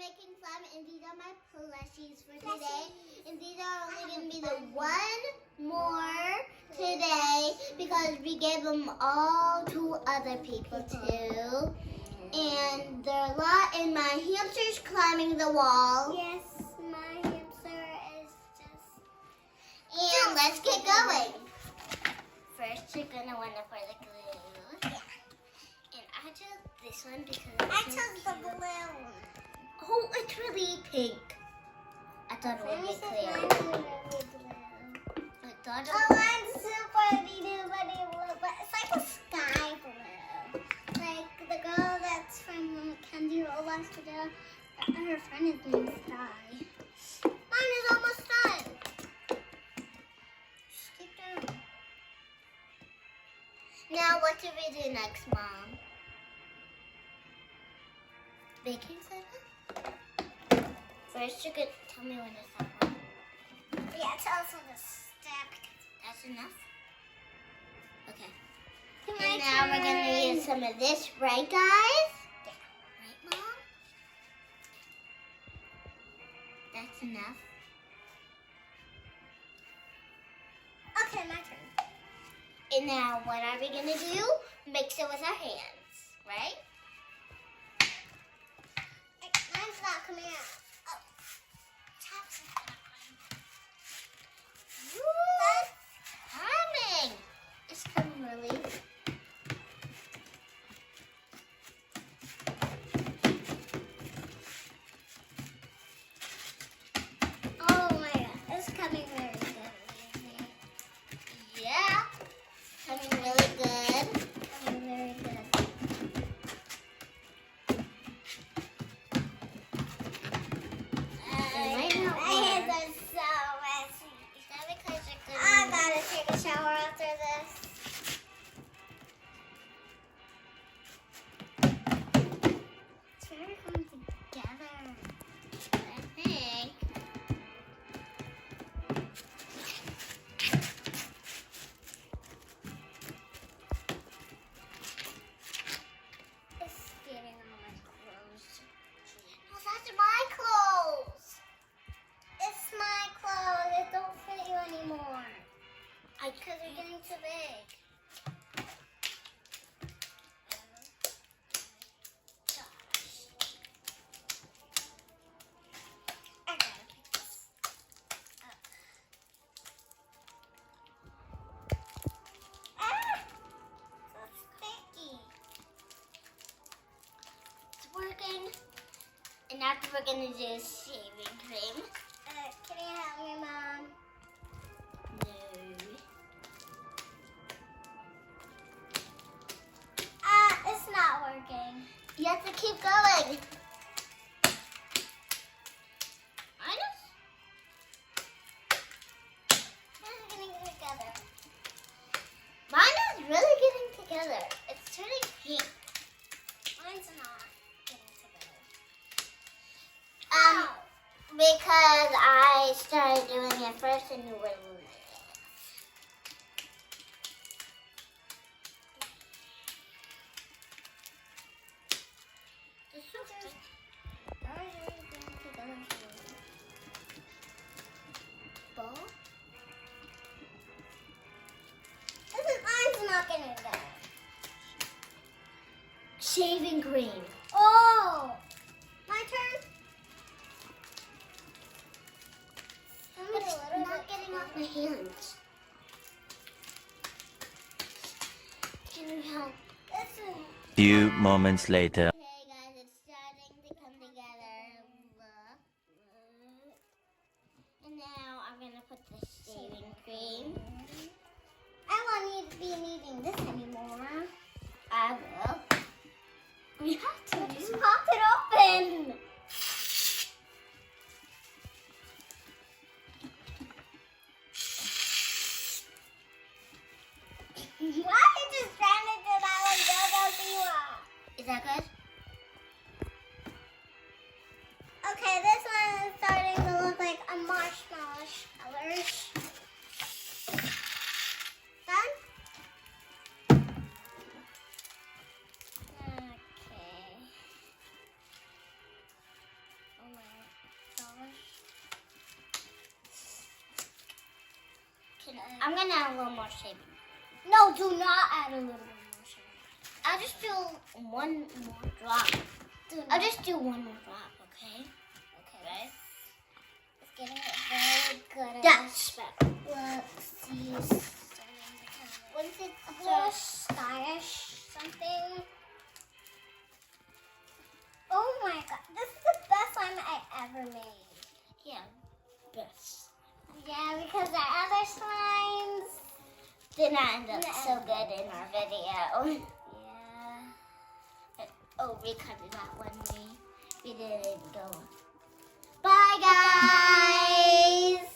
making slime, and these are my plushies for today. And these are only going to be the one more today because we gave them all to other people too. And there are a lot, and my hamster's climbing the wall. Yes, my hamster is just... And let's get going. First, you're going to want to pour the glue. Yeah. And I chose this one because I chose the blue one. Oh, it's really pink. I thought it would be clear. Mine's really blue. I thought it Oh, mine's super blue, but it's like a sky blue. Like the girl that's from Candy Roll last video, her friend is named Sky. Mine is almost done. Just keep doing. Now, what do we do next, Mom? Baking soda? First, you could tell me when to stop. Yeah, tell us when to step. That's enough? Okay. My And now we're going to turn. use some of this, right, guys? Yeah. Right, Mom? That's enough. Okay, my turn. And now, what are we going to do? Mix it with our hands, right? Mine's not coming out. Oh. Taps is not Woo! Coming! It's coming really. Oh my god, it's coming very good. Yeah. Coming really good. Coming very good. might not My hands are so messy. Is that because you're good? I gotta take a shower after this. It's very coming together. I think. It's getting on my clothes. Oh, that's my clothes. It's my clothes. It don't fit you anymore. I Because they're getting too big. I gotta pick this up. Ah! So sticky. It's working. And after we're gonna do shaving cream. Can you help me, Mom? No. It's not working. You have to keep going. Minus? It's getting together. Mine is really getting together. It's turning pink. Mine's not getting together. Because I started doing it first and you were losing it. Ball? Mine's not getting together. Shaving cream. Oh! My turn? But it's not getting off my hands. Can you help? Few moments later. Okay, guys, it's starting to come together. Look. And now I'm going to put the shaving cream. I won't need to be needing this anymore. I will. We have to Just do. pop it open. Why are you just trying to do that like Go-Go Siwa? Is that good? I'm gonna add a little more shaving. No, do not add a little bit more sugar. I'll just do one more drop. I'll just do one more drop, okay? Okay. It's getting very good. That's better. Let's see. Once it's a little stylish something. Oh my god, this is the best slime I ever made. Yeah, best. Yeah, because our other slimes Did not end up so good in our video. Yeah. Oh, we cut it out when we didn't go. Bye, guys!